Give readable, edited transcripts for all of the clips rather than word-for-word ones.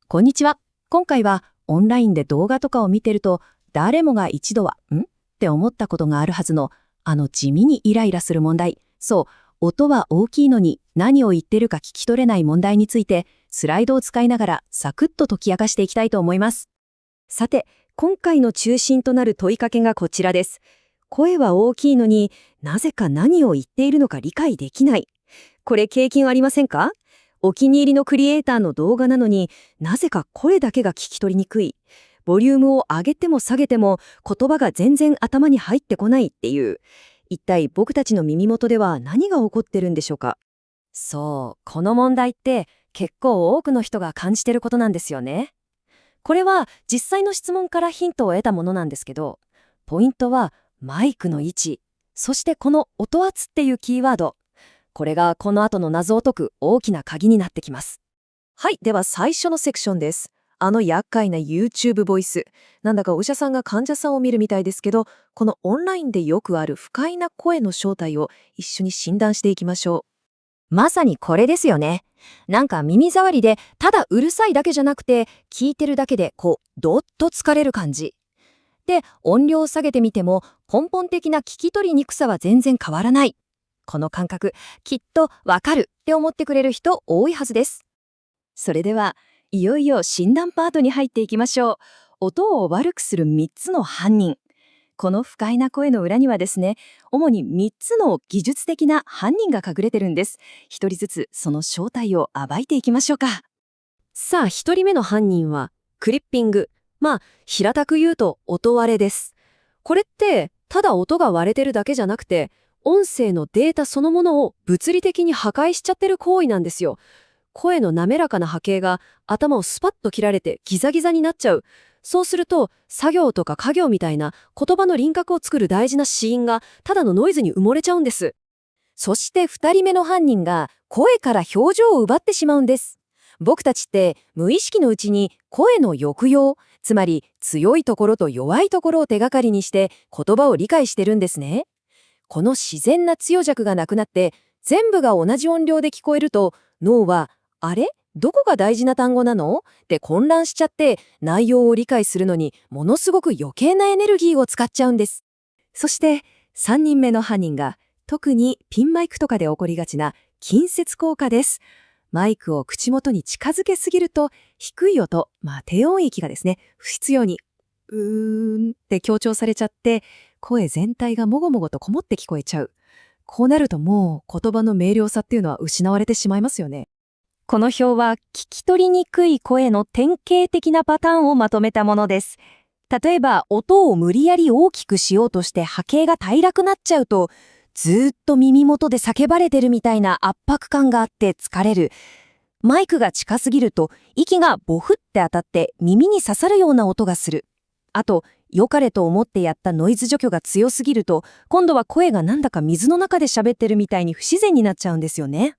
こんにちは。今回はオンラインで動画とかを見てると、誰もが一度は、って思ったことがあるはずの、地味にイライラする問題。そう、音は大きいのに何を言ってるか聞き取れない問題について、スライドを使いながらサクッと解き明かしていきたいと思います。さて、今回の中心となる問いかけがこちらです。声は大きいのになぜか何を言っているのか理解できない。これ経験ありませんか？お気に入りのクリエイターの動画なのになぜか声だけが聞き取りにくい。ボリュームを上げても下げても言葉が全然頭に入ってこないっていう。一体僕たちの耳元では何が起こってるんでしょうか？そう、この問題って結構多くの人が感じてることなんですよね。これは実際の質問からヒントを得たものなんですけど、ポイントはマイクの位置、そしてこの音圧っていうキーワード。これがこの後の謎を解く大きな鍵になってきます。はい、では最初のセクションです。厄介な YouTube ボイス。なんだかお医者さんが患者さんを見るみたいですけど、このオンラインでよくある不快な声の正体を一緒に診断していきましょまさにこれですよね。なんか耳障りで、ただうるさいだけじゃなくて、聞いてるだけでどっと疲れる感じ。で、音量を下げてみても、根本的な聞き取りにくさは全然変わらない。この感覚、きっとわかるって思ってくれる人多いはずです。う。それでは、いよいよ診断パートに入っていきましょう。音を悪くする3つの犯人。この不快な声の裏にはですね、主に3つの技術的な犯人が隠れてるんです。一人ずつその正体を暴いていきましょうか。さあ、一人目の犯人は、クリッピング。平たく言うと音割れです。これって、ただ音が割れてるだけじゃなくて、音声のデータそのものを物理的に破壊しちゃってる行為なんですよ。声の滑らかな波形が頭をスパッと切られてギザギザになっちゃう。そうすると、作業とか家業みたいな言葉の輪郭を作る大事な子音がただのノイズに埋もれちゃうんです。そして二人目の犯人が声から表情を奪ってしまうんです。僕たちって無意識のうちに声の抑揚、つまり強いところと弱いところを手がかりにして言葉を理解してるんですね。この自然な強弱がなくなって全部が同じ音量で聞こえると脳はあれどこが大事な単語なのって混乱しちゃって内容を理解するのにものすごく余計なエネルギーを使っちゃうんです。そして3人目の犯人が特にピンマイクとかで起こりがちな近接効果です。マイクを口元に近づけすぎると低い音、低音域がですね、不必要にって強調されちゃって声全体がもごもごとこもって聞こえちゃう。こうなるともう言葉の明瞭さっていうのは失われてしまいますよね。この表は聞き取りにくい声の典型的なパターンをまとめたものです。例えば音を無理やり大きくしようとして波形が平らくなっちゃうと、ずーっと耳元で叫ばれてるみたいな圧迫感があって疲れる。マイクが近すぎると息がボフって当たって耳に刺さるような音がする。あと、良かれと思ってやったノイズ除去が強すぎると、今度は声がなんだか水の中で喋ってるみたいに不自然になっちゃうんですよね。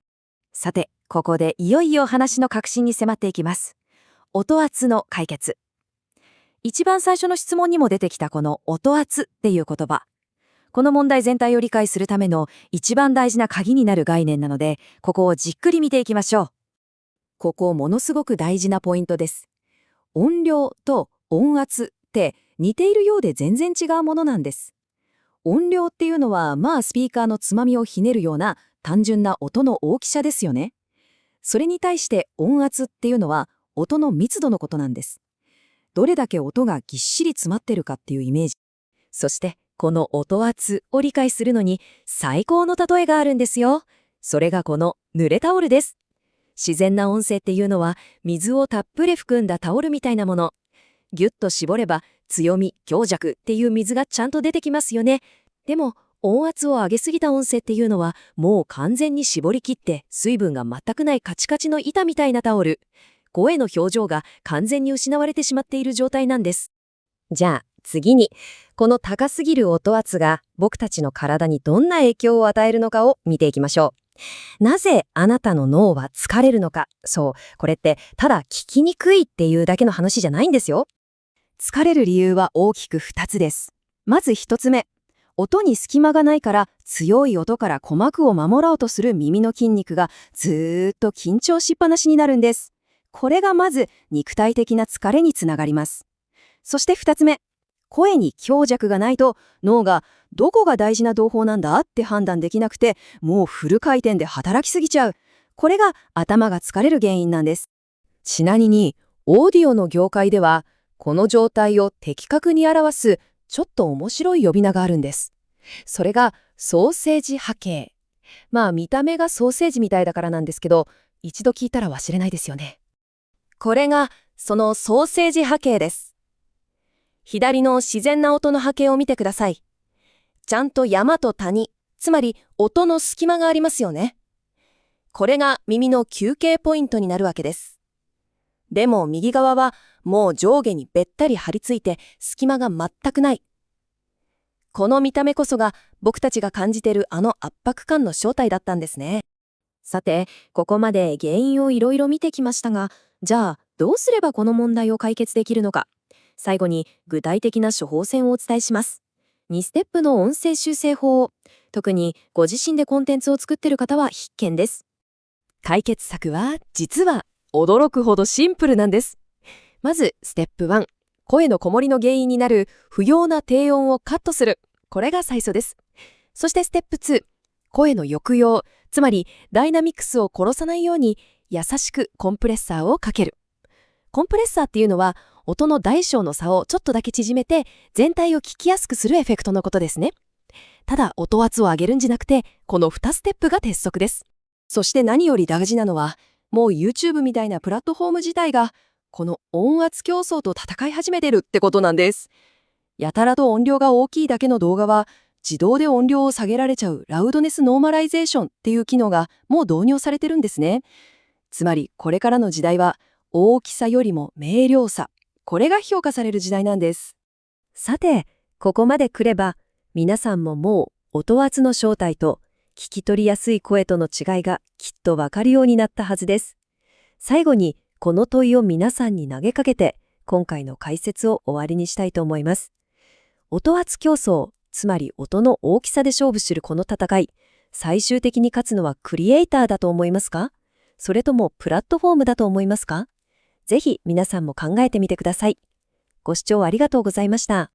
さて、ここでいよいよ話の核心に迫っていきます。音圧の解決。一番最初の質問にも出てきたこの音圧っていう言葉。この問題全体を理解するための一番大事な鍵になる概念なので、ここをじっくり見ていきましょう。ここものすごく大事なポイントです。音量と音圧って似ているようで全然違うものなんです。音量っていうのはスピーカーのつまみをひねるような単純な音の大きさですよね。それに対して音圧っていうのは音の密度のことなんです。どれだけ音がぎっしり詰まってるかっていうイメージ。そしてこの音圧を理解するのに最高の例えがあるんですよ。それがこの濡れタオルです。自然な音声っていうのは水をたっぷり含んだタオルみたいなもの。ぎゅっと絞れば強み、強弱っていう水がちゃんと出てきますよね。でも音圧を上げすぎた音声っていうのはもう完全に絞り切って水分が全くないカチカチの板みたいなタオル。声の表情が完全に失われてしまっている状態なんです。じゃあ次に、この高すぎる音圧が僕たちの体にどんな影響を与えるのかを見ていきましょう。なぜあなたの脳は疲れるのか。そう、これってただ聞きにくいっていうだけの話じゃないんですよ。疲れる理由は大きく2つです。まず1つ目。音に隙間がないから強い音から鼓膜を守ろうとする耳の筋肉がずーっと緊張しっぱなしになるんです。これがまず肉体的な疲れにつながります。そして2つ目、声に強弱がないと脳がどこが大事な動向なんだって判断できなくて、もうフル回転で働きすぎちゃう。これが頭が疲れる原因なんです。ちなみに、オーディオの業界では、この状態を的確に表すちょっと面白い呼び名があるんです。それがソーセージ波形。見た目がソーセージみたいだからなんですけど、一度聞いたら忘れないですよね。これがそのソーセージ波形です。左の自然な音の波形を見てください。ちゃんと山と谷、つまり音の隙間がありますよね。これが耳の休憩ポイントになるわけです。でも右側はもう上下にべったり張り付いて隙間が全くない。この見た目こそが僕たちが感じているあの圧迫感の正体だったんですね。さて、ここまで原因をいろいろ見てきましたが、じゃあどうすればこの問題を解決できるのか。最後に具体的な処方箋をお伝えします。2ステップの音声修正法。特にご自身でコンテンツを作っている方は必見です。解決策は実は驚くほどシンプルなんです。まずステップ1、声のこもりの原因になる不要な低音をカットする。これが最初です。そしてステップ2、声の抑揚、つまりダイナミクスを殺さないように優しくコンプレッサーをかける。コンプレッサーっていうのは音の大小の差をちょっとだけ縮めて全体を聞きやすくするエフェクトのことですね。ただ音圧を上げるんじゃなくて、この2ステップが鉄則です。そして何より大事なのは、もう YouTube みたいなプラットフォーム自体がこの音圧競争と戦い始めてるってことなんです。やたらと音量が大きいだけの動画は自動で音量を下げられちゃうラウドネスノーマライゼーションっていう機能がもう導入されてるんですね。つまりこれからの時代は大きさよりも明瞭さ、これが評価される時代なんです。さて、ここまで来れば皆さんももう音圧の正体と聞き取りやすい声との違いがきっとわかるようになったはずです。最後にこの問いを皆さんに投げかけて今回の解説を終わりにしたいと思います。音圧競争、つまり音の大きさで勝負するこの戦い、最終的に勝つのはクリエイターだと思いますか？それともプラットフォームだと思いますか？ぜひ皆さんも考えてみてください。ご視聴ありがとうございました。